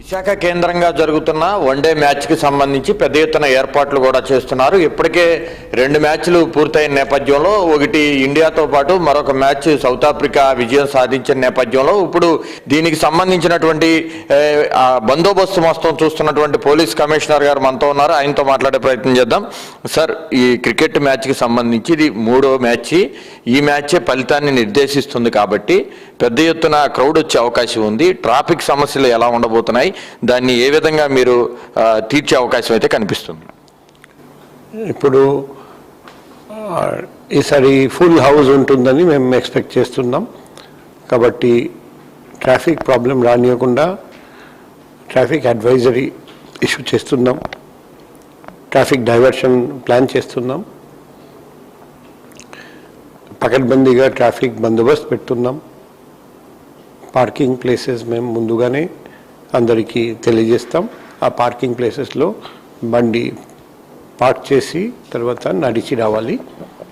విశాఖ కేంద్రంగా జరుగుతున్న వన్డే మ్యాచ్కి సంబంధించి పెద్ద ఎత్తున ఏర్పాట్లు కూడా చేస్తున్నారు. ఇప్పటికే 2 మ్యాచ్లు పూర్తయిన నేపథ్యంలో ఒకటి ఇండియాతో పాటు మరొక మ్యాచ్ సౌత్ ఆఫ్రికా విజయం సాధించిన నేపథ్యంలో ఇప్పుడు దీనికి సంబంధించినటువంటి బందోబస్తు మొత్తం చూస్తున్నటువంటి పోలీస్ కమిషనర్ గారు మనతో ఉన్నారు. ఆయనతో మాట్లాడే ప్రయత్నం చేద్దాం. సార్, ఈ క్రికెట్ మ్యాచ్కి సంబంధించి ఇది 3వ మ్యాచ్. ఈ మ్యాచే ఫలితాన్ని నిర్దేశిస్తుంది కాబట్టి పెద్ద ఎత్తున క్రౌడ్ వచ్చే అవకాశం ఉంది. ట్రాఫిక్ సమస్యలు ఎలా ఉండబోతున్నాయి, దాన్ని ఏ విధంగా మీరు తీర్చే అవకాశం అయితే కనిపిస్తుంది? ఇప్పుడు ఈసారి ఫుల్ హౌస్ ఉంటుందని మేము ఎక్స్పెక్ట్ చేస్తున్నాం. కాబట్టి ట్రాఫిక్ ప్రాబ్లం రానియకుండా ట్రాఫిక్ అడ్వైజరీ ఇష్యూ చేస్తున్నాం. ట్రాఫిక్ డైవర్షన్ ప్లాన్ చేస్తున్నాం. పకడ్బందీగా ట్రాఫిక్ బందోబస్తు పెడుతున్నాం. పార్కింగ్ ప్లేసెస్ మేము ముందుగానే అందరికీ తెలియజేస్తాం. ఆ పార్కింగ్ ప్లేసెస్లో బండి పార్క్ చేసి తర్వాత నడిచి రావాలి.